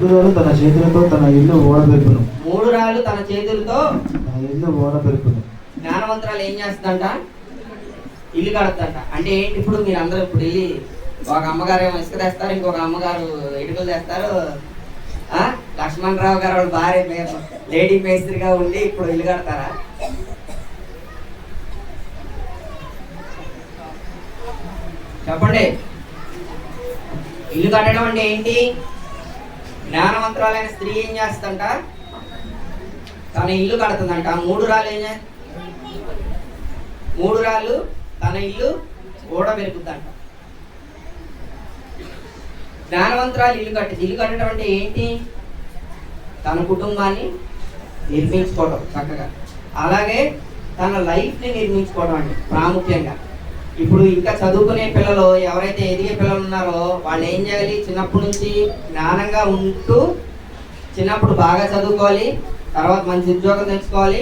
రాళ్ళు తన చేతులతో తన ఇల్లు ఓడబెరుకును. 3 రాళ్ళు తన చేతులతో తన ఇల్లు ఓడబెరుకును. జ్ఞానవంతురాలు ఏం చేస్తుందంట? ఇల్లు కడుతుందంట. అంటే ఏంటి? ఇప్పుడు మీరు అందరూ ఇప్పుడు వెళ్ళి ఒక అమ్మగారు ఏమో ఇసుక తెస్తారు, ఇంకొక అమ్మగారు ఇటుకలు తెస్తారు. లక్ష్మణరావు గారు వాళ్ళ భార్య లేడీ మేస్త్రిగా ఉండి ఇప్పుడు ఇల్లు కడతారా? చెప్పండి. ఇల్లు కట్టడం అంటే ఏంటి? జ్ఞానవంతురాలైన స్త్రీ ఏం చేస్తుందంట? తన ఇల్లు కడుతుందంట. 3 రాళ్ళు 3 రాళ్ళు తన ఇల్లు ఓడబెరుకుతుందంట. జ్ఞానవంతురాలు ఇల్లు కట్టడం అంటే ఏంటి? తన కుటుంబాన్ని నిర్మించుకోవడం చక్కగా, అలాగే తన లైఫ్ని నిర్మించుకోవడం అంటే ప్రాముఖ్యంగా. ఇప్పుడు ఇంకా చదువుకునే పిల్లలు, ఎవరైతే ఎదిగే పిల్లలు ఉన్నారో వాళ్ళు ఏం చేయాలి? చిన్నప్పటి నుంచి జ్ఞానంగా ఉంటూ చిన్నప్పుడు బాగా చదువుకోవాలి, తర్వాత మంచి ఉద్యోగం తెచ్చుకోవాలి,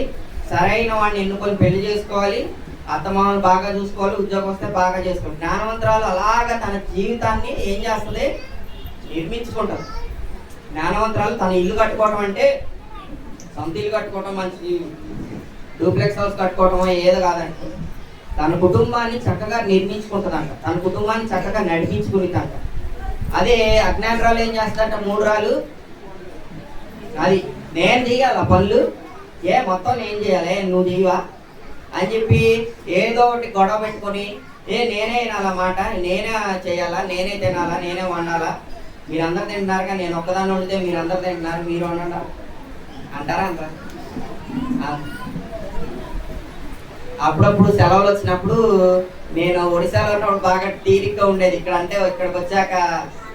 సరైన వాడిని ఎన్నుకొని పెళ్లి చేసుకోవాలి, అత్తమామలు బాగా చూసుకోవాలి, ఉద్యోగం వస్తే బాగా చేసుకోవాలి. జ్ఞానవంతురాలు అలాగా తన జీవితాన్ని ఏం చేస్తుంది? నిర్మించుకుంటుంది. జ్ఞానవంతురాలు తన ఇల్లు కట్టుకోవడం అంటే సొంత ఇల్లు కట్టుకోవడం, మంచి డూప్లెక్స్ హౌస్ కట్టుకోవడం ఏదో కాదంటే తన కుటుంబాన్ని చక్కగా నిర్మించుకుంటుందంట, తన కుటుంబాన్ని చక్కగా నడిపించుకునిదంట. అదే అజ్ఞానరాలు ఏం చేస్తుందంట? 3 రాళ్ళు అది నేను చేయాలి ఆ పనులు, మొత్తం నేను చేయాలి, నువ్వు చేయవా అని చెప్పి ఏదో ఒకటి గొడవ పెట్టుకొని నేనే వినాలన్నమాట, నేనే చేయాలా, నేనే తినాలా, నేనే వండాలా, మీరందరూ తింటున్నారుగా, నేను ఒక్కదాన్ని వండితే మీరందరూ తింటున్నారు, మీరు వండండి అంటారా? అంటారా? అప్పుడప్పుడు సెలవులు వచ్చినప్పుడు నేను ఒడిశాలో ఉన్నప్పుడు బాగా తీరిగ్గా ఉండేది. ఇక్కడికి వచ్చాక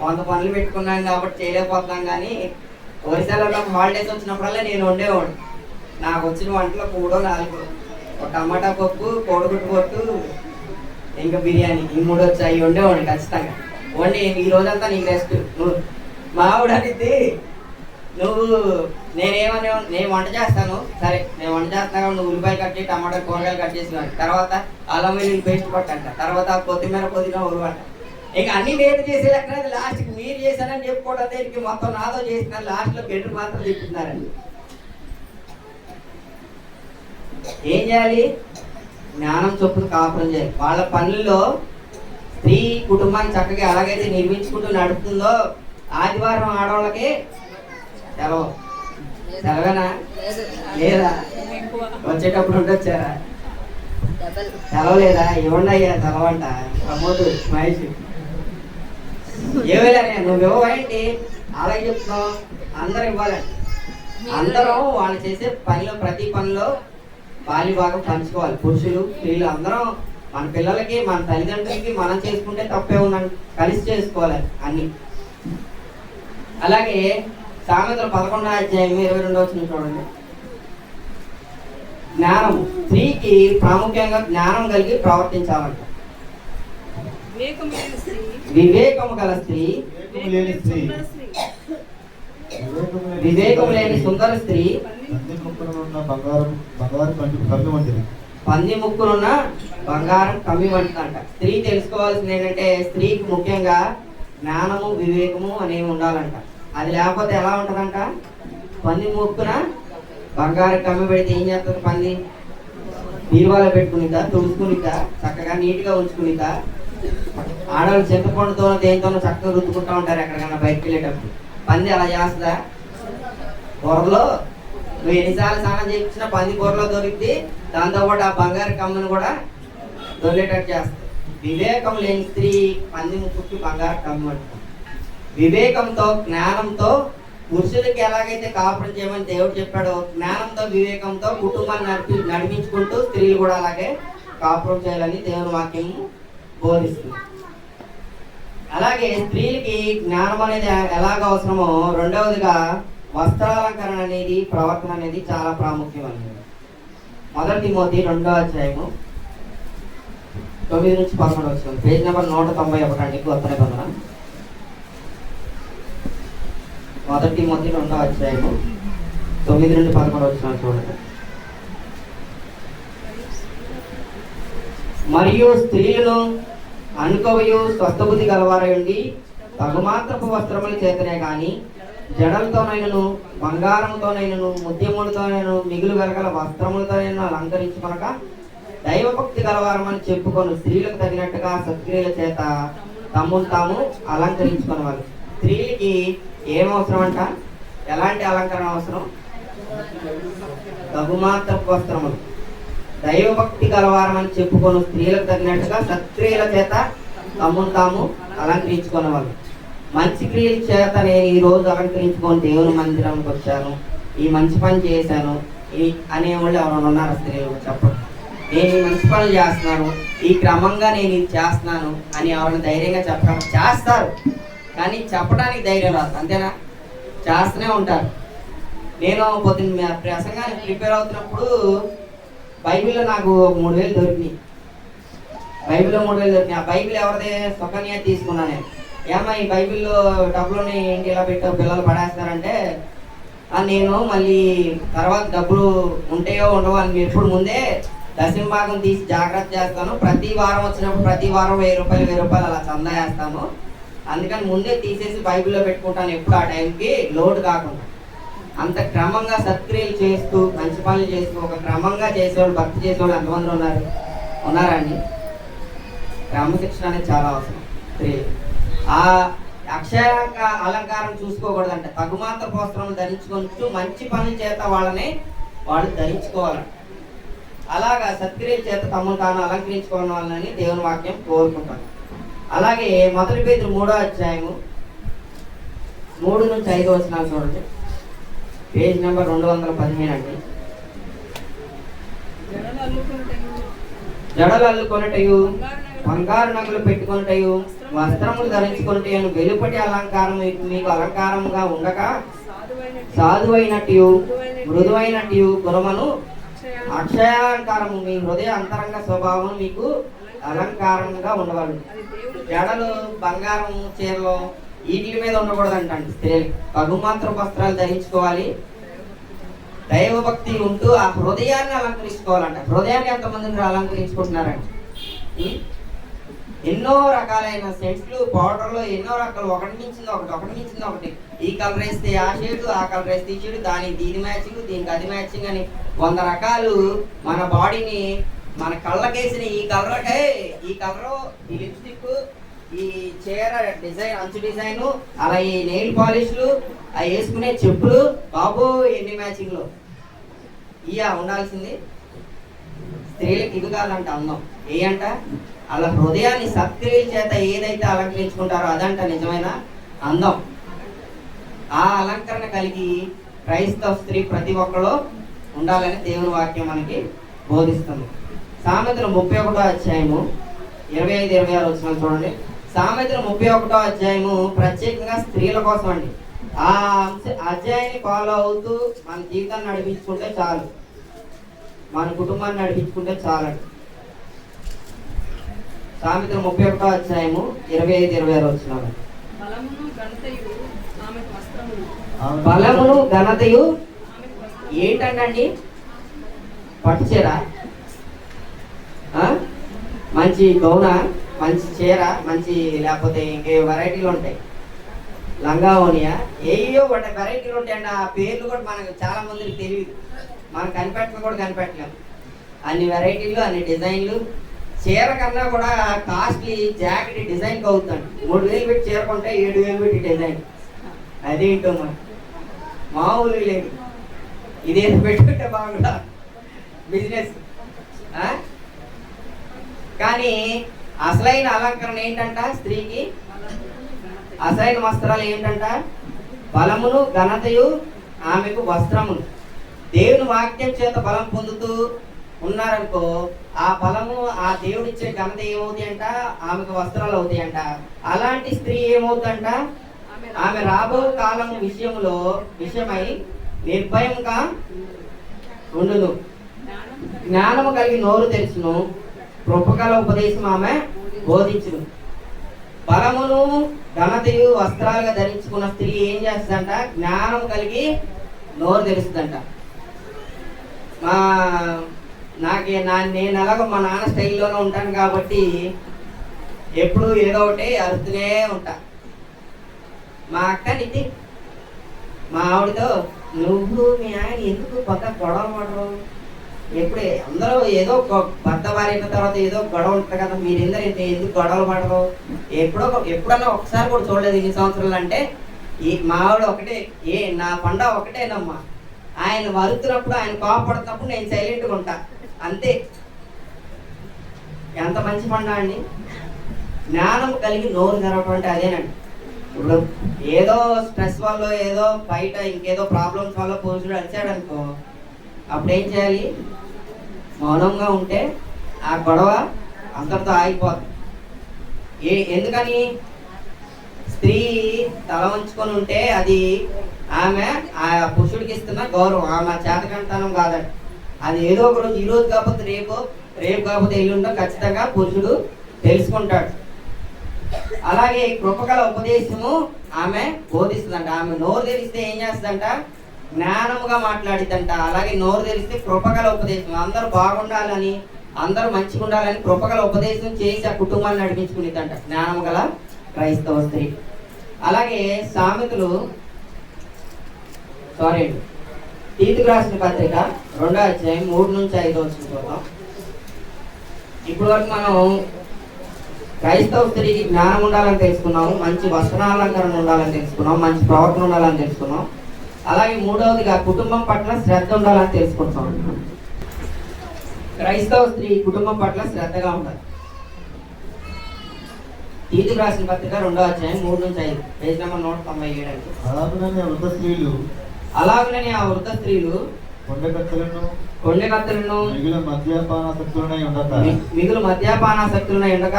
100 పనులు పెట్టుకున్నాను కాబట్టి చేయలేకపోతున్నాం. కానీ ఒడిశాలో ఉన్నప్పుడు హాలిడేస్ వచ్చినప్పుడల్లా నేను వండేవాడు. నాకు వచ్చిన వంటలో 3 4 ఒక టమాటా పప్పు, కోడిగుడ్డు పొట్టు, ఇంకా బిర్యానీ, ఈ 3 వచ్చాయి వండేవాడు ఖచ్చితంగా. వండి ఈ రోజంతా నీకు రెస్ట్. మా ఆవిడ అనేది నువ్వు నేను వంట చేస్తాను, సరే నేను వంట చేస్తాను, నువ్వు ఉల్లిపాయలు కట్ చేసి టమాటా కూరగాయలు కట్ చేసి తర్వాత అల్లం వెల్లుల్లి పేస్ట్ పట్టంట, తర్వాత కొత్తిమీర పుదీనా ఉల్లిపాయ, ఇంకా అన్ని నేను చేసేది. లాస్ట్కి మీరు చేశానని చెప్పుకోవడం దేనికి? మొత్తం నాతో చేసిన లాస్ట్లో గెడ్డు మాత్రం చెప్తున్నారండి. ఏం చేయాలి? జ్ఞానం చొప్పున కాపురం చేయాలి. వాళ్ళ పనుల్లో స్త్రీ కుటుంబాన్ని చక్కగా ఎలాగైతే నిర్మించుకుంటూ నడుపుతుందో, ఆదివారం ఆడవాళ్ళకి సెలవేనా లేదా? వచ్చేటప్పుడు ఉండొచ్చారా? సెలవు లేదా? ఇవ్వండి అయ్యా సెలవంట. ప్రమోద్ మహేష్ ఏవేలా నువ్వు ఇవ్వవేంటి అలాగే చెప్తున్నావు? అందరూ ఇవ్వాలండి. అందరం వాళ్ళు చేసే పనిలో ప్రతి పనిలో పాలి భాగం పంచుకోవాలి. పురుషులు స్త్రీలు అందరం మన పిల్లలకి, మన తల్లిదండ్రులకి మనం చేసుకుంటే తప్పే ఉందని కలిసి చేసుకోవాలి అన్ని. అలాగే సామెతలు 11వ అధ్యాయం 22వ వచనం చూడండి. జ్ఞానం, స్త్రీకి ప్రాముఖ్యంగా జ్ఞానం కలిగి ప్రవర్తించాలంట. వివేకము గల స్త్రీ, వివేకము లేని సుందర స్త్రీ పంది ముక్కులున్న బంగారం కమ్మి వంటిదంట. స్త్రీ తెలుసుకోవాల్సింది ఏంటంటే, స్త్రీకి ముఖ్యంగా జ్ఞానము వివేకము అనేవి ఉండాలంట. అది లేకపోతే ఎలా ఉంటుందంట? పంది ముక్కున బంగారం కమ్మి పెడితే ఏం చేస్తుంది? పంది బీరువాలో పెట్టుకునిద్దా, తుడుచుకునిద్దా, చక్కగా నీట్గా ఉంచుకునిద్దా? ఆడవాళ్ళు చింతపండుతోనో దేనితోనో చక్కగా రుద్దుకుంటూ ఉంటారు ఎక్కడికైనా బయటకు వెళ్ళేటప్పుడు. పంది అలా చేస్తుందా? బుర్రలో నువ్వు ఎన్నిసార్లు స్నానం చేయించినా పంది బుర్రలో దొరికింది, దాంతోపాటు ఆ బంగారు కమ్మను కూడా దొరికేటట్టు చేస్తుంది. వివేకం లేని స్త్రీ పంది ముక్కుకి బంగారు కమ్మ. వివేకంతో జ్ఞానంతో పురుషులకి ఎలాగైతే కాపురం చేయమని దేవుడు చెప్పాడో, జ్ఞానంతో వివేకంతో కుటుంబాన్ని నడిపించుకుంటూ స్త్రీలు కూడా అలాగే కాపురం చేయాలని దేవుని వాక్యం బోధిస్తుంది. అలాగే స్త్రీలకి జ్ఞానం అనేది ఎలాగ అవసరమో, రెండవదిగా వస్త్రాలంకరణ అనేది, ప్రవర్తన అనేది చాలా ప్రాముఖ్యమైనది. 1 తిమోతి 2వ అధ్యాయము 9 నుంచి 11 వచనం, పేజ్ నెంబర్ 191 అండి. కొత్త నిబంధన 1 తిమోతి 2వ అధ్యాయము 9 నుండి 11 వచనం చూడండి. మరియు స్త్రీలను అనుకోవయు స్వస్థబుద్ధి గలవారై ఉండి తగుమాత్రపు వస్త్రముల చేతనే గాని జడలతోనైనను బంగారంతోనైనను ముత్యములతోనైనను మిగులు వెలగల వస్త్రములతోనైనా అలంకరించుకొనక దైవభక్తి గలవారమని చెప్పుకొని స్త్రీలకు తగినట్టుగా సత్క్రియల చేత తమ్మును తాము అలంకరించుకునేవారు. స్త్రీలకి ఏమవసరం అంట? ఎలాంటి అలంకరణ అవసరం? బహుమాత్రపు వస్త్రములు. దైవభక్తి గలవారమని చెప్పుకొని స్త్రీలకు తగినట్టుగా సత్క్రియల చేత తమ్మును తాము అలంకరించుకునేవాళ్ళు. మంచి క్రియల చేత నేను ఈ రోజు అలంకరించుకొని దేవుని మందిరానికి వచ్చాను, ఈ మంచి పని చేశాను అనేవాళ్ళు ఎవరైనా ఉన్నారు స్త్రీలు? చెప్పండి. నేను ఈ మంచి పనులు చేస్తున్నాను, ఈ క్రమంగా నేను ఇది చేస్తున్నాను అని ఎవరైనా ధైర్యంగా చెప్పడం చేస్తారు, కానీ చెప్పడానికి ధైర్యం రాదు. అంతేనా? చేస్తూనే ఉంటారు. నేను పొద్దున్న ప్రసంగానికి ప్రిపేర్ అవుతున్నప్పుడు బైబిల్లో నాకు 3,000 దొరికినాయి. బైబిల్లో 3,000 దొరికినాయి. ఆ బైబిల్ ఎవరిదే? సుకన్య తీసుకున్నాను నేను. ఏమ్మా ఈ బైబిల్లో డబ్బులని ఏంటి ఇలా పెట్టావు, పిల్లలు పడేస్తారంటే నేను మళ్ళీ తర్వాత డబ్బులు ఉంటాయో ఉండవో అని మీరు ఎప్పుడు ముందే దశంభాగం తీసి జాగ్రత్త చేస్తాను. ప్రతి వారం వచ్చినప్పుడు ప్రతి వారం 1,000 రూపాయలు అలా చందా వేస్తాను. అందుకని ముందే తీసేసి బైబిల్లో పెట్టుకుంటాను, ఎప్పుడు ఆ టైంకి లోటు కాకుండా. అంత క్రమంగా సత్క్రియలు చేస్తూ మంచి పనులు చేస్తూ ఒక క్రమంగా చేసేవాళ్ళు, భక్తి చేసేవాళ్ళు ఎంతమంది ఉన్నారండి? క్రమశిక్షణ అనేది చాలా అవసరం. స్త్రీలు ఆ అక్షయ అలంకారం చూసుకోకూడదంట. తగుమాత్ర వస్త్రం ధరించుకుంటూ మంచి పనుల చేత వాళ్ళు ధరించుకోవాలంట. అలాగా సత్క్రియల చేత తమను తాను అలంకరించుకోవడం వాళ్ళని దేవుని వాక్యం కోరుకుంటాను. అలాగే 1 పేతురు 3వ అధ్యాయము 3 నుంచి 5 వచనాలు చూడండి. పేజ్ నెంబర్ 215 అండి. జడలు అల్లుకొనటయు బంగారు నగలు పెట్టుకొనటయు వస్త్రములు ధరించుకొనటయు వెలుపటి అలంకారం మీకు అలంకారముగా ఉండక సాధువైనట్టు మృదువైనట్టు గుణమును అక్షయాలంకారము మీ హృదయ అంతరంగ స్వభావం మీకు అలంకారంగా ఉండవాలి. జడలు బంగారం చీరలు వీటి మీద ఉండకూడదంట. స్త్రీలు బహుమాత్ర వస్త్రాలు ధరించుకోవాలి. దైవభక్తి ఉంటూ ఆ హృదయాన్ని అలంకరించుకోవాలంట. హృదయాన్ని ఎంతమంది అలంకరించుకుంటున్నారండి? ఎన్నో రకాలైన సెంట్లు పౌడర్లు ఎన్నో రకాలు, ఒకటి మించింది ఒకటి. ఈ కలర్ వేస్తే ఆ షేడు, ఆ కలర్ వేస్తే ఈ షేడు, దానికి దీని మ్యాచింగ్, దీనికి అది మ్యాచింగ్ అని 100 రకాలు మన బాడీని మన కళ్ళకేసిన ఈ కలర్కే ఈ కలరు, ఈ లిప్స్టిక్, ఈ చీర డిజైన్, అంచు డిజైను, అలా ఈ నెయిల్ పాలిష్లు, అవి వేసుకునే చెప్పులు, బాబు ఎన్ని మ్యాచింగ్లు ఉండాల్సింది. స్త్రీలకు ఇది కాదంట అందం. అంట అలా హృదయాన్ని సత్క్రియల చేత ఏదైతే అలంకరించుకుంటారో అదంట నిజమైన అందం. ఆ అలంకరణ కలిగి క్రైస్తవ స్త్రీ ప్రతి ఒక్కరు ఉండాలని దేవుని వాక్యం మనకి బోధిస్తుంది. సామెతలు 31వ అధ్యాయము 25-26 వచనాలు చూడండి. సామెతలు 31వ అధ్యాయము ప్రత్యేకంగా స్త్రీల కోసం అండి. ఆ అధ్యాయాన్ని ఫాలో అవుతూ మన జీవితాన్ని నడిపించుకుంటే చాలు, మన కుటుంబాన్ని నడిపించుకుంటే చాలండి. సామెతలు 31వ అధ్యాయము 25-26 వచనాలు. బలమును ఘనతయు ఏంటండి? పట్టు చీర, మంచి గౌన, మంచి చీర, మంచి లేకపోతే ఇంకే వెరైటీలు ఉంటాయి, లంగా ఓనియా, ఏయో వెరైటీలు ఉంటాయండి. ఆ పేర్లు కూడా మనకు చాలా మందికి తెలియదు, మనం కనిపెట్టలేము. అన్ని వెరైటీలు, అన్ని డిజైన్లు. చీర కన్నా కూడా కాస్ట్లీ జాకెట్ డిజైన్కి అవుతుంది. 3,000 పెట్టి చీర కొంటే 7,000 పెట్టి డిజైన్. అదేంటో మామూలు లేదు. ఇదేదో పెట్టుకుంటే బాగుందా బిజినెస్. కానీ అసలైన అలంకరణ ఏంటంట? స్త్రీకి అసలైన వస్త్రాలు ఏంటంట? బలమును ఘనతయు ఆమెకు వస్త్రమును. దేవుని వాక్యం చేత బలం పొందుతూ ఉన్నారనుకో, ఆ బలము ఆ దేవుడిచ్చే ఘనత ఏమవుతాయి అంట? ఆమెకు వస్త్రాలు అవుతాయి అంట. అలాంటి స్త్రీ ఏమవుతుందంట? ఆమె రాబో కాలం విషయమై నిర్భయంగా ఉండును, జ్ఞానము కలిగి నోరు తెరుచును, కృపగల ఉపదేశం ఆమె బోధించును. బలమును ఘనతయు వస్త్రాలుగా ధరించుకున్న స్త్రీ ఏం చేస్తుందంట? జ్ఞానం కలిగి నోరు తెరుస్తుందంట. నేను ఎలాగో మా నాన్న స్టైల్లోనే ఉంటాను కాబట్టి ఎప్పుడు ఏదో ఒకటి అరుస్తూనే ఉంటా. మా అక్క నితి మా ఆవిడతో, నువ్వు మీ ఆయన ఎందుకు కొత్త గొడవలు పడరు? ఎప్పుడే అందరూ ఏదో భర్త భార్య అయిన తర్వాత ఏదో గొడవ ఉంటుంది కదా, మీరు ఎందుకు గొడవలు పడరు? ఎప్పుడన్నా ఒకసారి కూడా చూడలేదు ఇన్ని సంవత్సరాలు అంటే. మా ఆవిడ ఒకటే, నా పండ ఒకటేనమ్మా, ఆయన వరుతున్నప్పుడు ఆయన కోపడుతున్నప్పుడు నేను సైలెంట్గా ఉంటా అంతే. ఎంత మంచి పండ అండి. జ్ఞానం కలిగి నోరు తెరవటం అంటే అదేనండి. ఇప్పుడు ఏదో స్ట్రెస్ వల్ల ఏదో బయట ఇంకేదో ప్రాబ్లమ్స్ వల్ల పురుషుడు అరిచాడు అనుకో, అప్పుడు ఏం చేయాలి? మౌనంగా ఉంటే ఆ గొడవ అంతటితో ఆగిపోతుంది. ఎందుకని? స్త్రీ తల వంచుకొని ఉంటే అది ఆమె ఆ పురుషుడికి ఇస్తున్న గౌరవం, ఆమె చేతకంతనం కాదండి. అది ఏదో ఒక రోజు, ఈ రోజు కాకపోతే రేపు కాకపోతే ఎల్లుండో ఖచ్చితంగా పురుషుడు తెలుసుకుంటాడు. అలాగే కృపగల ఉపదేశము ఆమె బోధిస్తుందంట. ఆమె నోరు తెరిస్తే ఏం చేస్తుందంట? జ్ఞానముగా మాట్లాడిద్దంట. అలాగే నోరు తెరిస్తే కృపగల ఉపదేశం, అందరూ బాగుండాలని, అందరూ మంచిగా ఉండాలని కృపగల ఉపదేశం చేసి ఆ కుటుంబాన్ని నడిపించుకునేదంట జ్ఞానము గల క్రైస్తవ స్త్రీ. అలాగే సామెతలు తీతుకు రాసిన పత్రిక 2వ అధ్యాయం 3 నుంచి 5 వచ్చిన చూద్దాం. ఇప్పటి వరకు మనం క్రైస్తవ స్త్రీకి జ్ఞానం ఉండాలని తెలుసుకున్నాము, మంచి వస్త్రాలంకరణ ఉండాలని తెలుసుకున్నాం, మంచి ప్రవర్తన ఉండాలని తెలుసుకున్నాం. అలాగే మూడవదిగా కుటుంబం పట్ల శ్రద్ధ ఉండాలని తెలుసుకుంటాం. క్రైస్తవ స్త్రీ కుటుంబం పట్ల శ్రద్ధగా ఉండాలి. తీతుకు రాసిన పత్రిక 2వ అధ్యాయం 3 నుంచి 5, పేజ్ నెంబర్ 197. అలాగనే ఆ వృద్ధ స్త్రీలు కొండెకత్తెలను మిగులు మద్యపానాసక్తులనై ఉండక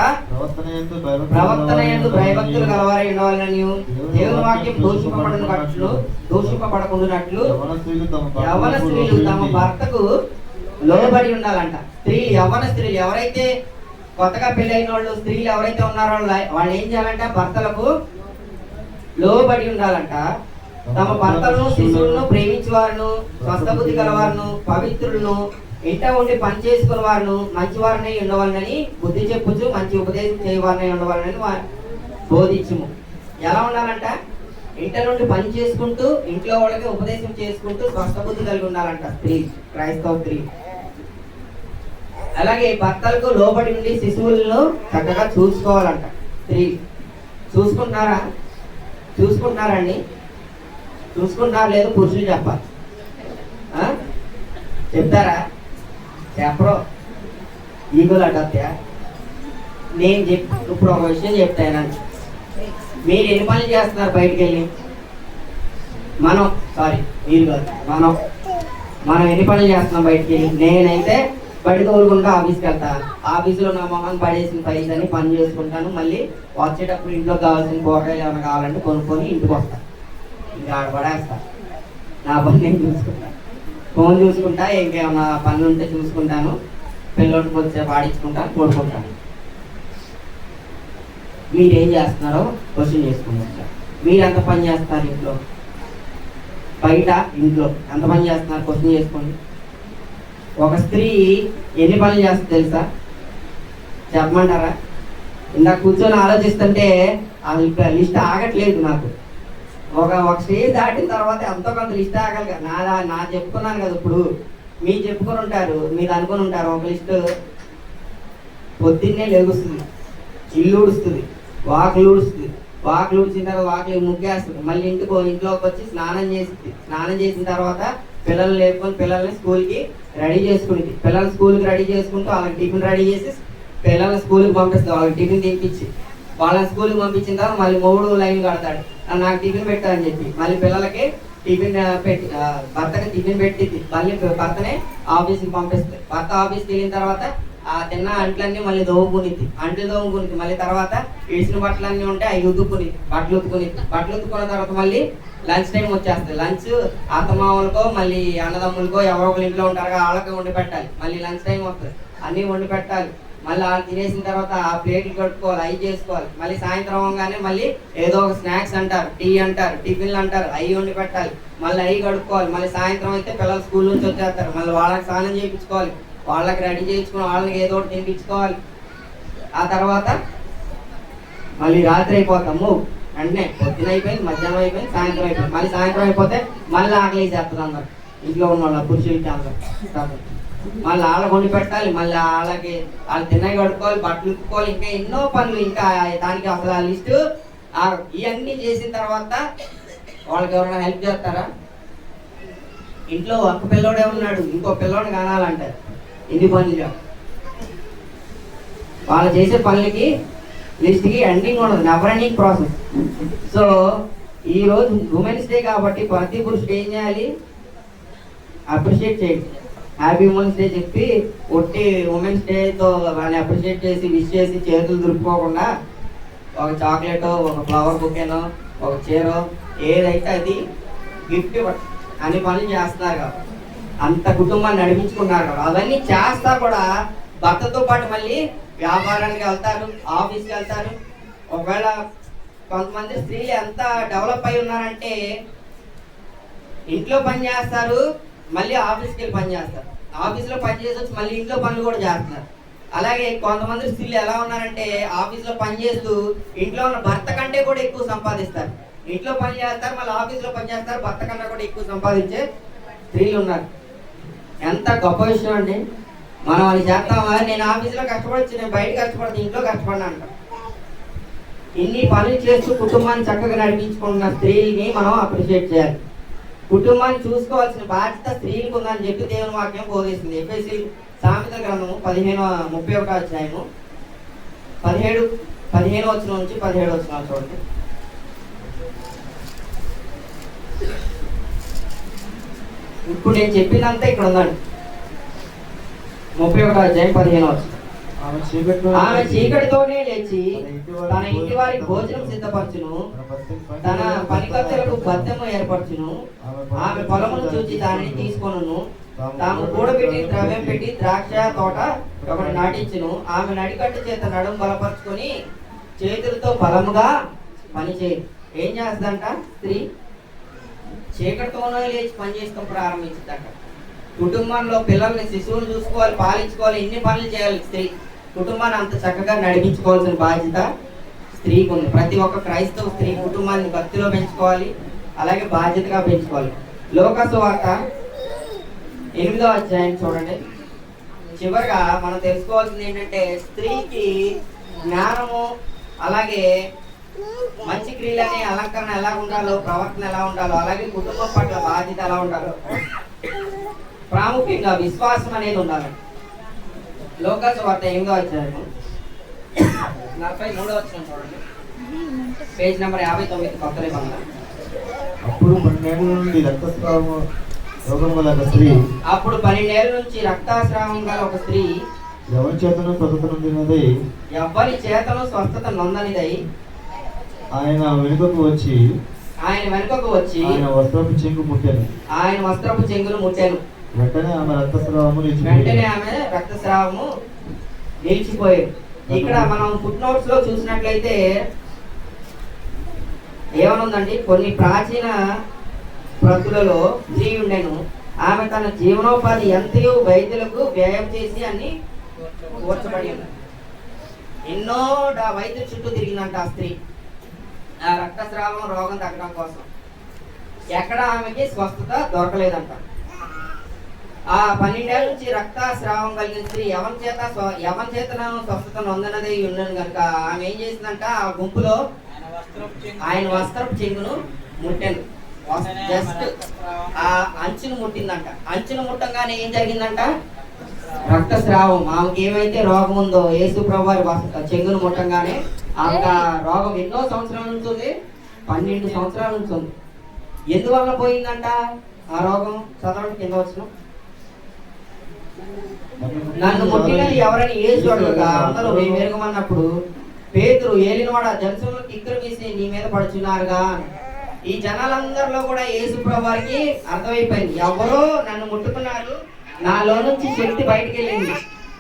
ప్రవర్తనయందు భయభక్తులు గలవారై ఉండవాలని, దేవుని వాక్యం దూషింపబడకుండానట్లు యవ్వన స్త్రీలు తమ భర్తకు లోబడి ఉండాలంట. యవ్వన స్త్రీలు ఎవరైతే కొత్తగా పెళ్ళైన వాళ్ళు, స్త్రీలు ఎవరైతే ఉన్నారో వాళ్ళు ఏం చేయాలంట? భర్తలకు లోబడి ఉండాలంట. తమ భర్తలను, శిశువులను ప్రేమించేవారును, స్వస్థ బుద్ధి గలవారును, పవిత్రులను, ఇంట ఉండి పని చేసుకున్న వారును, మంచివారిని ఉండవాలని బుద్ధి చెప్పుచు మంచి ఉపదేశం చేయవారిని ఉండవాలని బోధించుము. ఎలా ఉండాలంట? ఇంట నుండి పని చేసుకుంటూ, ఇంట్లో వాళ్ళకి ఉపదేశం చేసుకుంటూ స్వస్థ బుద్ధి కలిగి ఉండాలంట స్త్రీ, క్రైస్తవ స్త్రీ. అలాగే భర్తలకు లోబడి ఉండి శిశువులను చక్కగా చూసుకోవాలంట స్త్రీ. చూసుకుంటున్నారండి? చూసుకుంటున్నారు లేదు పురుషులు చెప్పాలి. చెప్తారా? చెప్పరు. ఈగోలు అడ్డొస్తాయా? నేను ఇప్పుడు ఒక విషయం చెప్తానండి. మీరు ఎన్ని పనులు చేస్తున్నారు బయటికి వెళ్ళి? మీరు కాదు, మనం ఎన్ని పనులు చేస్తున్నాం బయటికి వెళ్ళి? నేనైతే బయట తోలుకుంటా ఆఫీస్కి వెళ్తాను. ఆఫీసులో నా మొహం పడేసిన పైసని పని చేసుకుంటాను. మళ్ళీ వచ్చేటప్పుడు ఇంట్లో కావాల్సిన కూరగాయలు ఏమైనా కావాలంటే కొనుక్కొని ఇంటికి వస్తాను. ఇంకా ఆడ పడేస్తా. నా పని నేను చూసుకుంటాను, ఫోన్ చూసుకుంటా, ఇంకేమైనా పనులు ఉంటే చూసుకుంటాను, పిల్లలకి వచ్చే పాడించుకుంటాను, కొడుకుంటాను. మీరేం చేస్తున్నారో క్వశ్చన్ చేసుకుంటారు. మీరు ఎంత పని చేస్తారు ఇంట్లో, బయట, ఇంట్లో ఎంత పని చేస్తున్నారు క్వశ్చన్ చేసుకోండి. ఒక స్త్రీ ఎన్ని పనులు చేస్తుంది తెలుసా? చెప్పమంటారా? ఇందాక కూర్చొని ఆలోచిస్తుంటే ఆ లిస్ట్ ఆగట్లేదు నాకు. ఒక స్టేజ్ దాటిన తర్వాత ఎంతో కొంత లిస్ట్ ఆగాలి కదా. నా చెప్పుకున్నాను కదా, ఇప్పుడు మీరు చెప్పుకొని ఉంటారు, మీరు అనుకుని ఉంటారు. ఒక లిస్టు పొద్దున్నే లేగుస్తుంది, ఇల్లు ఊడుస్తుంది, వాకిలు ఊడుస్తుంది, వాకిలు ఊడ్చిన తర్వాత వాకిలి ముగ్గేస్తుంది, మళ్ళీ ఇంట్లోకి వచ్చి స్నానం చేసిన తర్వాత పిల్లల్ని లేపుకొని పిల్లల్ని స్కూల్కి రెడీ చేసుకునేది. పిల్లల్ని స్కూల్కి రెడీ చేసుకుంటూ వాళ్ళకి టిఫిన్ రెడీ చేసి పిల్లల్ని స్కూల్కి పంపిస్తుంది. వాళ్ళకి టిఫిన్ తినిపించి వాళ్ళని స్కూల్కి పంపించిన తర్వాత మళ్ళీ 3 లైన్లు కడతాడు, నాకు టిఫిన్ పెట్టాలని చెప్పి. మళ్ళీ పిల్లలకి టిఫిన్ పెట్టి, భర్తకి టిఫిన్ పెట్టింది, మళ్ళీ భర్తనే ఆఫీస్కి పంపిస్తుంది. భర్త ఆఫీస్కి వెళ్ళిన తర్వాత ఆ తిన్న అంట్లన్నీ మళ్ళీ దోముకునిద్ది, మళ్ళీ తర్వాత ఇడిసిన బట్టలన్నీ ఉంటే అవి బట్టలు ఉతుకున్న తర్వాత మళ్ళీ లంచ్ టైం వచ్చేస్తుంది. లంచ్ అత్తమామలకో మళ్ళీ అన్నదమ్ములకో ఎవరో ఒకరు ఇంట్లో ఉంటారు, వాళ్ళకి వండి పెట్టాలి. మళ్ళీ లంచ్ టైం వస్తుంది, అన్నీ వండి పెట్టాలి. మళ్ళీ వాళ్ళు తినేసిన తర్వాత ఆ ప్లేట్లు కట్టుకోవాలి, అవి చేసుకోవాలి. మళ్ళీ సాయంత్రం అవగానే మళ్ళీ ఏదో ఒక స్నాక్స్ అంటారు, టీ అంటారు, టిఫిన్లు అంటారు, అవి వండి పెట్టాలి. మళ్ళీ అవి కడుక్కోవాలి. మళ్ళీ సాయంత్రం అయితే పిల్లలు స్కూల్ నుంచి వచ్చేస్తారు, మళ్ళీ వాళ్ళకి స్నానం చేయించుకోవాలి, వాళ్ళకి రెడీ చేయించుకుని వాళ్ళకి ఏదో ఒకటి తినిపించుకోవాలి. ఆ తర్వాత మళ్ళీ రాత్రి అయిపోతాము, వెంటనే పొద్దున అయిపోయింది, మధ్యాహ్నం అయిపోయింది, సాయంత్రం అయిపోయింది. మళ్ళీ సాయంత్రం అయిపోతే మళ్ళీ ఆకలి వేసేస్తుంది అందరు, ఇంట్లో ఉన్న వాళ్ళ పురుషులకి అందరు. మళ్ళీ వాళ్ళకి వండి పెట్టాలి, మళ్ళీ వాళ్ళకి వాళ్ళు తిన్నవి కడుక్కోవాలి, బట్టలు ఉతుక్కోవాలి, ఇంకా ఎన్నో పనులు. ఇంకా దానికి అసలు ఆ లిస్టు ఇవన్నీ చేసిన తర్వాత వాళ్ళకి ఎవరైనా హెల్ప్ చేస్తారా? ఇంట్లో ఒక్క పిల్లోడే ఉన్నాడు, ఇంకో పిల్లోడు కానాలంటారు. ఎన్ని పనులు వాళ్ళు చేసే పనులకి లిస్ట్కి ఎండింగ్ ఉండదు, నెవర్ ఎండింగ్ ప్రాసెస్. సో ఈరోజు ఉమెన్స్ డే కాబట్టి ప్రతి పురుషుడు ఏం చేయాలి? అప్రిషియేట్ చేయండి. హ్యాపీ ఉమెన్స్ డే చెప్పి ఒట్టి ఉమెన్స్ డేతో వాళ్ళని అప్రిషియేట్ చేసి విష్ చేసి చేతులు దులుపుకోకుండా ఒక చాక్లెట్, ఒక ఫ్లవర్ బుకేనో, ఒక చీరో ఏదైతే అది గిఫ్ట్ ఇవ్వండి. అన్ని పనులు చేస్తున్నారు కాబట్టి, అంత కుటుంబాన్ని నడిపించుకున్నారు కాబట్టి, అవన్నీ చేస్తా కూడా భర్తతో పాటు మళ్ళీ వ్యాపారానికి వెళ్తారు, ఆఫీస్కి వెళ్తారు. ఒకవేళ కొంతమంది స్త్రీలు ఎంత డెవలప్ అయి ఉన్నారంటే ఇంట్లో పని చేస్తారు, మళ్ళీ ఆఫీస్కి వెళ్ళి పని చేస్తారు, ఆఫీస్లో పని చేసి వచ్చి మళ్ళీ ఇంట్లో పనులు కూడా చేస్తున్నారు. అలాగే కొంతమంది స్త్రీలు ఎలా ఉన్నారంటే ఆఫీస్లో పని చేస్తూ ఇంట్లో ఉన్న భర్త కంటే కూడా ఎక్కువ సంపాదిస్తారు. ఇంట్లో పని చేస్తారు, మళ్ళీ ఆఫీస్లో పని చేస్తారు, భర్త కన్నా కూడా ఎక్కువ సంపాదించే స్త్రీలు ఉన్నారు. ఎంత గొప్ప విషయం అండి. మనం అది చేస్తామా? నేను ఆఫీస్లో కష్టపడచ్చు, నేను బయట కష్టపడచ్చు, ఇంట్లో కష్టపడినా అంట. ఇన్ని పనులు చేస్తూ కుటుంబాన్ని చక్కగా నడిపించుకుంటున్న స్త్రీని మనం అప్రిషియేట్ చేయాలి. కుటుంబాన్ని చూసుకోవాల్సిన బాధ్యత స్త్రీలకు ఉందని చెప్పి దేవుని వాక్యం బోధిస్తుంది. ఎఫెసీ సామెత గ్రంథము 31 అధ్యాయము 15 వచనం నుంచి 17 వచనాలు చూడండి. ఇప్పుడు నేను చెప్పిందంతా ఇక్కడ ఉందండి. 31 అధ్యాయం 15 వచనం. ఆమె చీకటితోనే లేచి తన ఇంటి వారికి భోజనం సిద్ధపరచును, తన పనికత్తెలకు బద్దెము ఏర్పరచును, ఆమె పొలమును చూచి దానిని తీసుకొనును, తాము కూడబెట్టి ద్రవ్యం పెట్టి ద్రాక్ష తోట ఒకటి నాటించును. ఆమె నడికట్టు చేత నడుము బలపరుచుకొని చేతులతో బలముగా పనిచేయదు. ఏం చేస్తుందంట? స్త్రీ చీకటితోనే లేచి పనిచేస్తాం ప్రారంభించిందంట. కుటుంబంలో పిల్లల్ని, శిశువులు చూసుకోవాలి, పాలించుకోవాలి, ఎన్ని పనులు చేయాలి స్త్రీ. కుటుంబాన్ని అంత చక్కగా నడిపించుకోవాల్సిన బాధ్యత స్త్రీకి ఉంది. ప్రతి ఒక్క క్రైస్తవ స్త్రీ కుటుంబాన్ని భక్తిలో పెంచుకోవాలి, అలాగే బాధ్యతగా పెంచుకోవాలి. లోకాసు వార్త 8వ అధ్యాయం చూడండి. చివరిగా మనం తెలుసుకోవాల్సింది ఏంటంటే స్త్రీకి జ్ఞానము, అలాగే మంచి క్రియలని అలంకరణ ఎలా ఉండాలో, ప్రవర్తన ఎలా ఉండాలో, అలాగే కుటుంబం పట్ల బాధ్యత ఎలా ఉండాలో, ప్రాముఖ్యంగా విశ్వాసం అనేది ఉండాలి. లోకాసు వార్త 8వ అధ్యాయము 43వ వచనం చూడండి. పేజ్ నెంబర్ 59 కొత్త నిబంధన. అప్పుడు 12 ఏళ్ల నుండి రక్తస్రావం రోగం గల ఒక స్త్రీ, అప్పుడు 12 ఏళ్ల నుంచి రక్తస్రావం గల ఒక స్త్రీ ఎవరి చేతను స్వస్థత నొందినదై, ఎవ్వరి చేతను స్వస్థత నొందనిదై ఆయన వెనుకకు వచ్చి ఆయన వస్త్రపు చెంగు ముట్టాను. ఆయన వస్త్రపు చెంగును ముట్టాను. వెంటనే ఆమె రక్తస్రావము నిలిచిపోయేది. ఇక్కడ మనం ఫుట్ నోట్స్ లో చూసినట్లయితే ఏమనుందండి? కొన్ని ప్రాచీన ప్రతులలో స్త్రీ ఉండెను, ఆమె తన జీవనోపాధి ఎంతయో వైద్యులకు వ్యయం చేసి అన్ని కూర్చబడి ఉంది. ఎన్నో వైద్యుల చుట్టూ తిరిగిందంట ఆ స్త్రీ, ఆ రక్తస్రావం రోగం తగ్గడం కోసం. ఎక్కడ ఆమెకి స్వస్థత దొరకలేదంట. ఆ 12 ఏళ్ల నుంచి రక్తస్రావం కలిగిన స్త్రీ ఎవరి చేతన స్వస్థత నొందనది ఉండను కనుక ఆమె ఏం చేసిందంట? ఆ గుంపులో ఆయన వస్త్రపు చెంగును ముట్టాను. జస్ట్ ఆ అంచును ముట్టిందంట. అంచును ముట్టంగానే ఏం జరిగిందంట? రక్తస్రావం. ఆమెకి ఏమైతే రోగం ఉందో యేసు ప్రభువారి చెంగును ముట్టంగానే ఆమెకు ఆ రోగం ఎన్నో సంవత్సరాల నుంచి ఉంది, 12 సంవత్సరాల నుంచి ఉంది. ఎందువల్ల పోయిందంట ఆ రోగం? చదవండి కింద వచ్చిన. నన్ను ముట్టినది ఎవరని యేసు అడగగా అందరూ వేరుగమన్నప్పుడు పేతురు, ఏలినవాడా, జనసులను కిక్కురు వేసి నీ మీద పడుచున్నారుగా. ఈ జనాలందరిలో కూడా యేసు ప్రభువారికి అర్థమైపోయింది, ఎవరో నన్ను ముట్టుకున్నారు, నాలో నుంచి శక్తి బయటికి వెళ్ళింది,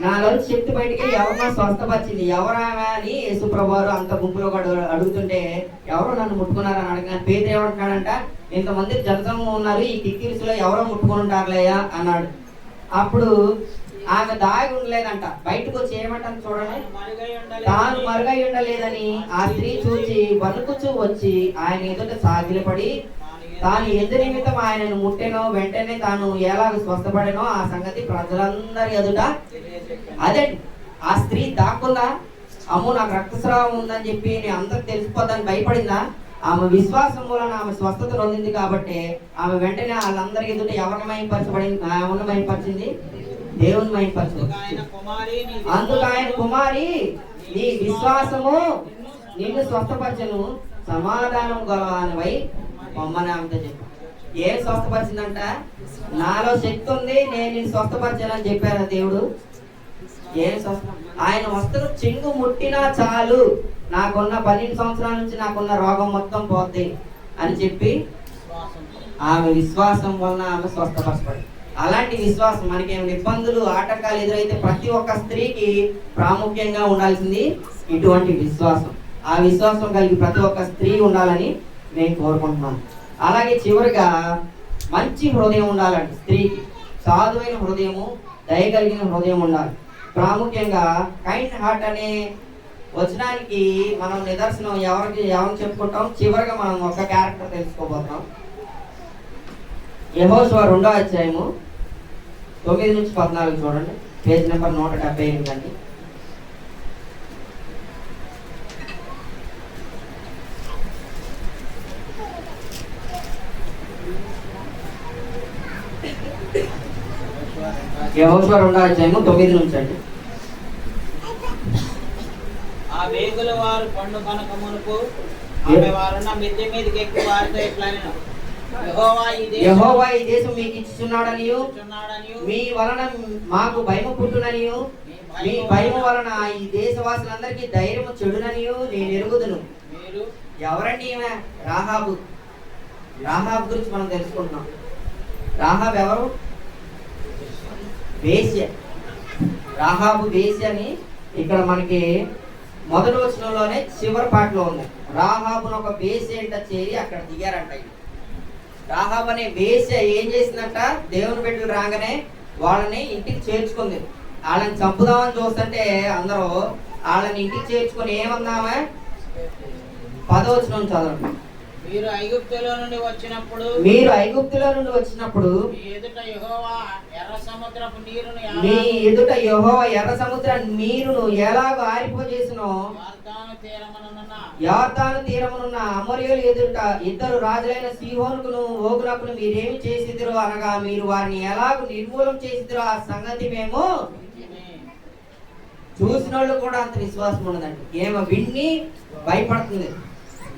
నాలోంచి శక్తి బయటికి వెళ్ళి ఎవరో స్వస్థపరిచింది, ఎవరామె అని యేసు ప్రభువారు అంత గుంపులో అడుగుతుంటే ఎవరో నన్ను ముట్టుకున్నారని అడగని పేతురు ఏమంటున్నాడంట? ఇంతమంది జనసమూహం ఉన్నారు, ఈ కిక్కిరిసిలో ఎవరో ముట్టుకుని ఉంటారులేయా అన్నాడు. అప్పుడు ఆమె దాగి ఉండలేదంట. బయటకు వచ్చి ఏమంటారు చూడండి, తాను మరుగై ఉండలేదని ఆ స్త్రీ చూచి వణుకుచూ వచ్చి ఆయన ఎదుట సాగిలపడి తాను ఎందు నిమిత్తం ఆయనను ముట్టెనో వెంటనే తాను ఎలాగ స్వస్థపడేనో ఆ సంగతి ప్రజలందరి ఎదుట. అదే ఆ స్త్రీ దాక్కుందా? అమ్మో నాకు రక్తస్రావం ఉందని చెప్పి నేను అందరికి తెలిసిపోతాను భయపడిందా? ఆమె విశ్వాసం వలన ఆమె స్వస్థత పొందింది కాబట్టి ఆమె వెంటనే వాళ్ళందరి ఎదుట ఎవరిని మైపరచబడింది? ఆమెను మైపరిచింది, దేవుని మైపరిచింది. అందుకు ఆయన కుమారి నీ విశ్వాసము నిన్ను స్వస్థపరచను, సమాధానం గలవానివై పొమ్మని ఆమెతో చెప్పాను. ఏం స్వస్థపరిచిందంట? నాలో శక్తి ఉంది, నేను నిన్ను స్వస్థపరచానని చెప్పారా దేవుడు? ఏం స్వస్థ? ఆయన వస్త్రం చెంగు ముట్టినా చాలు, నాకున్న 12 సంవత్సరాల నుంచి నాకున్న రోగం మొత్తం పోద్ది అని చెప్పి ఆమె విశ్వాసం వలన ఆమె స్వస్థపరచబడి. అలాంటి విశ్వాసం మనకేమైనా ఇబ్బందులు ఆటంకాలు ఎదురైతే ప్రతి ఒక్క స్త్రీకి ప్రాముఖ్యంగా ఉండాల్సింది ఇటువంటి విశ్వాసం. ఆ విశ్వాసం కలిగి ప్రతి ఒక్క స్త్రీ ఉండాలని నేను కోరుకుంటున్నాను. అలాగే చివరిగా మంచి హృదయం ఉండాలండి స్త్రీకి. సాధువైన హృదయము, దయ కలిగిన హృదయం ఉండాలి. ప్రాముఖ్యంగా కైండ్ హార్ట్ అనే వచనానికి మనం నిదర్శనం ఎవరిని చెప్పుకుంటాం? చివరిగా మనం ఒక క్యారెక్టర్ తెలుసుకోబోతాం. యెహోషువ 2వ అధ్యాయము 9 నుంచి 14 చూడండి, పేజ్ నెంబర్ 178 అండి. యెహోషువ 2వ అధ్యాయము 9 నుంచి అండి. ఆ వేగుల వారు పండు కనుక మునుపు ఆమె వారున్న మిద్దె మీదకి ఎక్కి వారితో ఇట్లనెను, యెహోవా ఈ దేశం మీకు ఇచ్చుచున్నాడనియు మీ వలన మాకు భయము పుట్టుననియు మీ భయము వలన ఈ దేశవాసులందరికీ ధైర్యము చెడుననియు నేను ఎరుగుదును. ఎవరండి ఈమె? రాహాబు. రాహాబు గురించి మనం తెలుసుకుంటున్నాం. రాహాబు ఎవరు? వేశ్య. రాహాబు వేశ్య అని ఇక్కడ మనకి మొదటి వచనంలోనే చివరి పాటలో ఉంది. రాహాబును ఒక వేశ్య ఏంట చేరి అక్కడ దిగారంట. రాహాబు అనే వేశ్య ఏం చేసిందంట? దేవుని బిడ్డలు రాగానే వాళ్ళని ఇంటికి చేర్చుకుంది. వాళ్ళని చంపుదామని చూస్తుంటే అందరూ వాళ్ళని ఇంటికి చేర్చుకుని ఏమన్నామా? 10వ వచనం చదవండి. మీరు ఐగుప్తులో నుండి వచ్చినప్పుడు మీ ఎదుట యెహోవా ఎర్ర సముద్ర నీరును ఎలాగో ఆరిపోజేసినో యొర్దాను తీరమునున్న అమోరీయుల ఎదుట ఇద్దరు రాజులైన సీహోనుకును ఓగునకును మీరేమి చేసిదిరో అనగా మీరు వారిని ఎలాగో నిర్మూలం చేసిదిరో ఆ సంగతి మేము చూసిన వాళ్ళు కూడా అంత విశ్వాసం ఉండదండి. ఏమో విన్ని భయపడుతుంది.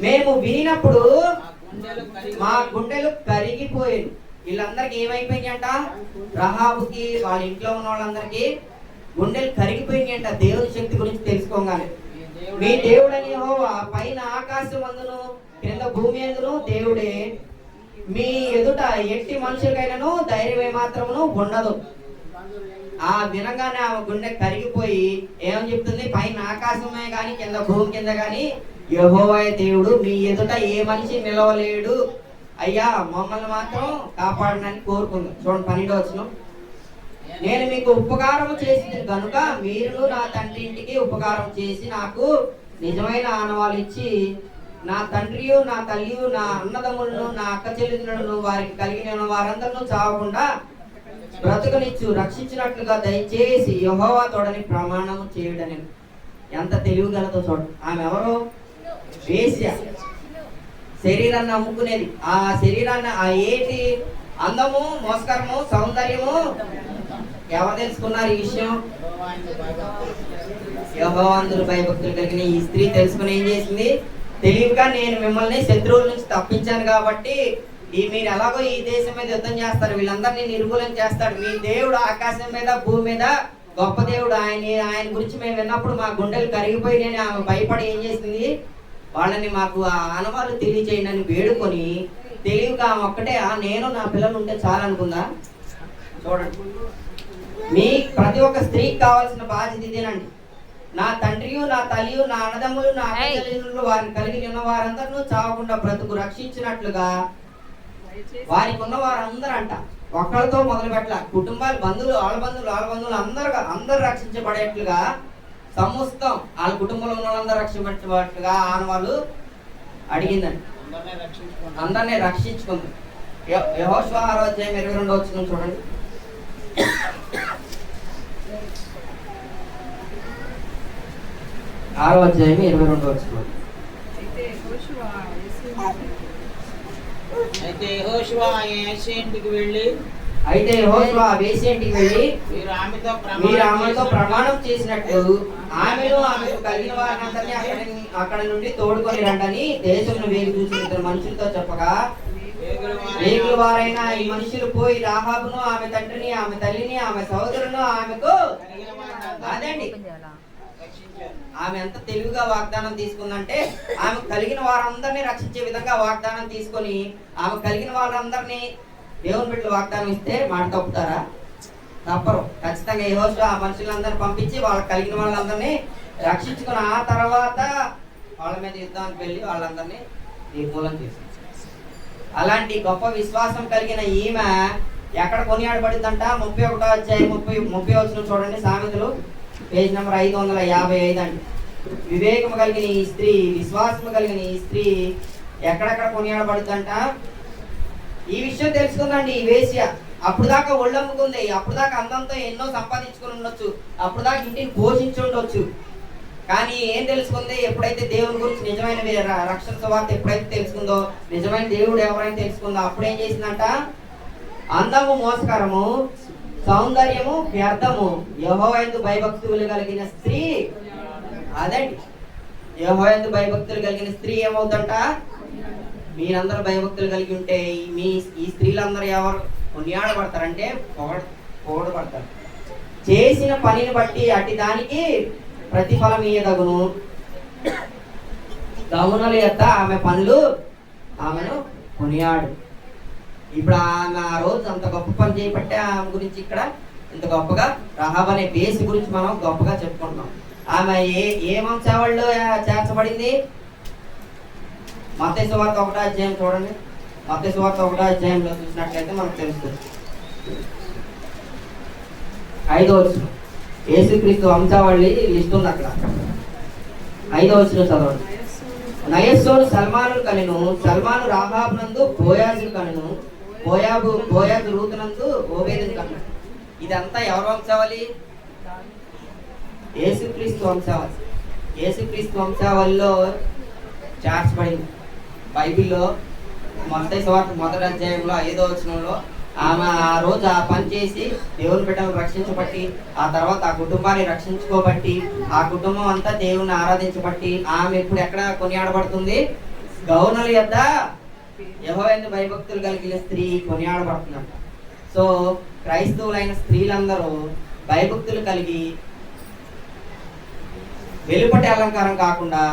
మేము వినినప్పుడు మా గుండెలు కరిగిపోయాయి. వీళ్ళందరికీ ఏమైపోయింది అంట? రహాబుకి వాళ్ళ ఇంట్లో ఉన్న వాళ్ళందరికీ గుండెలు కరిగిపోయింది అంట దేవుని శక్తి గురించి తెలుసుకోగానే. మీ దేవుడని యెహోవా పైన ఆకాశం అందును కింద భూమి అందును దేవుడే. మీ ఎదుట ఎట్టి మనుషులకైనాను ధైర్యం ఏమాత్రమును ఉండదు. ఆ వినగానే ఆమె గుండె కరిగిపోయి ఏమని చెప్తుంది? పైన ఆకాశమే కానీ కింద భూమి కింద కానీ యెహోవా దేవుడు, మీ ఎదుట ఏ మనిషి నిలవలేడు అయ్యా, మమ్మల్ని మాత్రం కాపాడనని కోరుకుంది. చూడండి 12వ వచనం. నేను మీకు ఉపకారం చేసింది కనుక మీరును నా తండ్రి ఇంటికి ఉపకారం చేసి నాకు నిజమైన ఆనవాళ్ళు ఇచ్చి నా తండ్రియు నా తల్లియు నా అన్నదమ్ములను నా అక్క చెల్లెలను వారికి కలిగిన వారందరూ చావకుండా బ్రతుకనిచ్చు రక్షించినట్లుగా దయచేసి యెహోవా తోడని ప్రమాణం చేయుడని. ఎంత తెలివిగలతో చూడండి. ఆమె ఎవరు? వేశ్య. శరీరాన్ని అమ్ముకునేది. ఆ శరీరాన్ని ఆ ఏంటి అందము, మోస్కరము, సౌందర్యము ఎవరు తెలుసుకున్నారు ఈ విషయం? యెహోవాందులు భయభక్తులు కలిగిన ఈ స్త్రీ తెలుసుకుని ఏం చేసింది? తెలివిగా నేను మిమ్మల్ని శత్రువుల నుంచి తప్పించాను కాబట్టి మీరు ఎలాగో ఈ దేశం మీద యుద్ధం చేస్తారు, వీళ్ళందరినీ నిర్మూలన చేస్తాడు. మీ దేవుడు ఆకాశం మీద భూమి మీద గొప్ప దేవుడు. ఆయన గురించి మేము విన్నప్పుడు మా గుండెలు కరిగిపోయి ఆమె భయపడి ఏం చేసింది? వాళ్ళని మాకు ఆ ఆనవాళ్ళు తెలియచేయండి అని వేడుకొని తెలివిగా ఒక్కటే నేను నా పిల్లలు ఉంటే చాలు అనుకుందా? చూడండి, మీ ప్రతి ఒక్క స్త్రీకి కావాల్సిన బాధ్యత ఇదేనండి. నా తండ్రియు నా తల్లియు నా అన్నదమ్ములు నా అక్కచెల్లెళ్ళు వారిని కలిగి ఉన్న వారందరూ చావకుండా బ్రతుకు రక్షించినట్లుగా వారికి ఉన్న వారందరూ అంట ఒక్కళ్ళతో మొదలు పెట్టాల, కుటుంబాలు, బంధువులు, వాళ్ళ బంధువులు అందరూ రక్షించబడేట్లుగా సమస్తం వాళ్ళ కుటుంబంలో ఉన్న వాళ్ళందరూ రక్షించబడేట్లుగా ఆనవాళ్ళు అడిగిందండి. అందరినీ రక్షించుకుంది. యెహోషువ 6వ అధ్యాయం 22వ వచనం చూడండి. 6వ అధ్యాయం 22వ వచనం. అయితే యెహోషువ యేషే ఇంటికి వెళ్ళి మీరు ఆమెతో ప్రమాణం చేసినట్లు ఆమెను కలిగిన వారినందరినీ అక్కడ నుండి తోడుకొని రండని దేశంలో వేలు చూసిన ఇద్దరు మనుషులతో చెప్పగా, వేగుల వారైన ఈ మనుషులు పోయి రాహాబును, ఆమె తండ్రిని, ఆమె తల్లిని, ఆమె సహోదరును ఆమెకు అదండి. ఆమె ఎంత తెలివిగా వాగ్దానం తీసుకుందంటే, ఆమె కలిగిన వారందరినీ రక్షించే విధంగా వాగ్దానం తీసుకొని, ఆమె కలిగిన వారందరినీ దేవుని బిడ్డలు వాగ్దానం ఇస్తే మాట తప్పుతారా? తప్పరు. ఖచ్చితంగా యెహోషువ ఆ మనుషులందరినీ పంపించి వాళ్ళకి కలిగిన వాళ్ళందరినీ రక్షించుకుని ఆ తర్వాత వాళ్ళ మీద యుద్ధానికి వెళ్ళి వాళ్ళందరినీ నిర్మూలన చేసింది. అలాంటి గొప్ప విశ్వాసం కలిగిన ఈమె ఎక్కడ కొనియాడబడిందంట? 31వ అధ్యాయం 30 వచనం చూడండి. సామెతలు పేజ్ నెంబర్ 555 అండి. వివేకము కలిగిన ఈ స్త్రీ, విశ్వాసము కలిగిన ఈ స్త్రీ ఎక్కడెక్కడ కొనియాడబడుతుందంట? ఈ విషయం తెలుసుకుందండి ఈ వేశ్య. అప్పుడు దాకా ఒళ్ళమ్ముకుంది, అప్పుడు దాకా అందంతో ఎన్నో సంపాదించుకుని ఉండొచ్చు, అప్పుడు దాకా ఇంటిని పోషించి ఉండొచ్చు. కానీ ఏం తెలుసుకుంది? ఎప్పుడైతే దేవుని గురించి నిజమైన రక్షణ సువార్త ఎప్పుడైతే తెలుసుకుందో, నిజమైన దేవుడు ఎవరైతే తెలుసుకుందో, అప్పుడు ఏం చేసిందంట? అందము మోసకరము, సౌందర్యము వ్యర్థము, యెహోవాయందు భయభక్తులు కలిగిన స్త్రీ. అదండి, యెహోవాయందు భయభక్తులు కలిగిన స్త్రీ ఏమవుతుందంట? మీరందరూ భయభక్తులు కలిగి ఉంటే ఈ స్త్రీలందరూ ఎవరు కొనియాడబడతారంటే పొగడబడతారు. చేసిన పనిని బట్టి అట్టి దానికి ప్రతిఫలం ఇయ్యదగును. గౌనుల యొక్క ఆమె పనులు ఆమెను కొనియాడు. ఇప్పుడు ఆమె ఆ రోజు అంత గొప్ప పని చేయబట్టే ఆమె గురించి ఇక్కడ ఇంత గొప్పగా రహాబ్ అనే బేస్ గురించి మనం గొప్పగా చెప్పుకుంటున్నాం. ఆమె ఏ వంశావళిలో చేర్చబడింది? మత్తయి సువార్త 1వ అధ్యాయం చూడండి. మత్తయి సువార్త 1వ అధ్యాయంలో చూసినట్లయితే మనకు తెలుస్తుంది. 5వ వచనం యేసుక్రీస్తు వంశావళి లిస్ట్ ఉంది అక్కడ. 5వ వచనం చదవండి. నయస్సోను సల్మాను కనెను, సల్మాను రాహాబు నందు బోయాజు కనెను, బోయాజు రూతు నందు ఓబేదును కనెను. ఇదంతా ఎవరి వంశావళి? యేసుక్రీస్తు వంశావళి. యేసుక్రీస్తు వంశావళిలో చేర్చబడింది. బైబిల్లో మత్తయి సువార్త 1వ అధ్యాయంలో 5వ వచనంలో ఆమె ఆ రోజు ఆ పని చేసి దేవుని బిడ్డలను రక్షించబట్టి, ఆ తర్వాత ఆ కుటుంబాన్ని రక్షించుకోబట్టి, ఆ కుటుంబం అంతా దేవుని ఆరాధించబట్టి ఆమె ఇప్పుడు ఎక్కడ కొనియాడబడుతుంది? గౌనుల యొద్ద యెహోవాయందు భయభక్తులు కలిగిన స్త్రీ కొనియాడబడుతుందంట. సో క్రైస్తవులైన స్త్రీలందరూ భయభక్తులు కలిగి వెలుపటి అలంకారం కాకుండా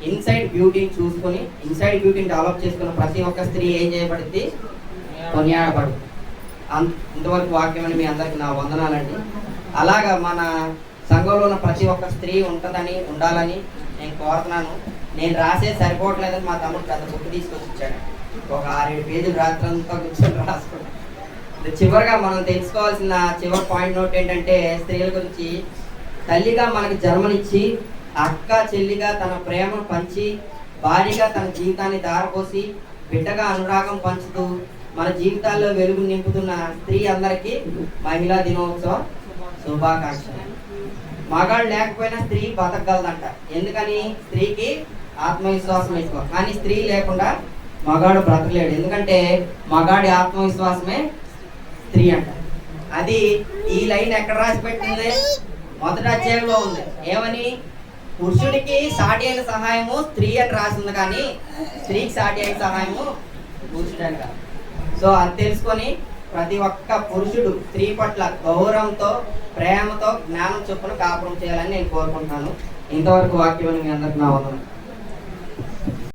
ఇన్సైడ్ బ్యూటీని చూసుకొని, ఇన్సైడ్ బ్యూటీని డెవలప్ చేసుకున్న ప్రతి ఒక్క స్త్రీ ఏం చేయబడింది? కొనియాడబడు. ఇంతవరకు వాక్యం అని మీ అందరికి నా వందనాలండి. అలాగా మన సంఘంలో ఉన్న ప్రతి ఒక్క స్త్రీ ఉండాలని నేను కోరుతున్నాను. నేను రాసేది సరిపోవట్లేదని మా తమ్ముడు పెద్ద బుక్ తీసుకొని ఇచ్చాడు. ఒక 6-7 పేజీలు రాత్రంతా కూర్చొని రాసుకున్నాను. చివరిగా మనం తెలుసుకోవాల్సిన చివరి పాయింట్ నోట్ ఏంటంటే, స్త్రీల గురించి తల్లిగా మనకు జన్మనిచ్చి, అక్క చెల్లిగా తన ప్రేమను పంచి, భార్యగా తన జీవితాన్ని దారపోసి, బిడ్డగా అనురాగం పంచుతూ మన జీవితాల్లో వెలుగు నింపుతున్న స్త్రీ అందరికీ మహిళా దినోత్సవ శుభాకాంక్షలు. మగాళ్ళు లేకపోయినా స్త్రీ బతకగలదంట. ఎందుకని? స్త్రీకి ఆత్మవిశ్వాసం ఎక్కువ. కానీ స్త్రీ లేకుండా మగాడు బ్రతకలేడు. ఎందుకంటే మగాడి ఆత్మవిశ్వాసమే స్త్రీ అంట. అది ఈ లైన్ ఎక్కడ రాసి పెట్టింది? 1వ అధ్యాయంలో ఉంది. ఏమని? పురుషుడికి సాటి అయిన సహాయము స్త్రీ అని రాసింది, కానీ స్త్రీకి సాటి అయిన సహాయము పురుషుడని కాదు. సో అది తెలుసుకొని ప్రతి ఒక్క పురుషుడు స్త్రీ పట్ల గౌరవంతో, ప్రేమతో, జ్ఞానం చొప్పున కాపురం చేయాలని నేను కోరుకుంటున్నాను. ఇంతవరకు వాక్యం మీ అందరికి నా వందనం.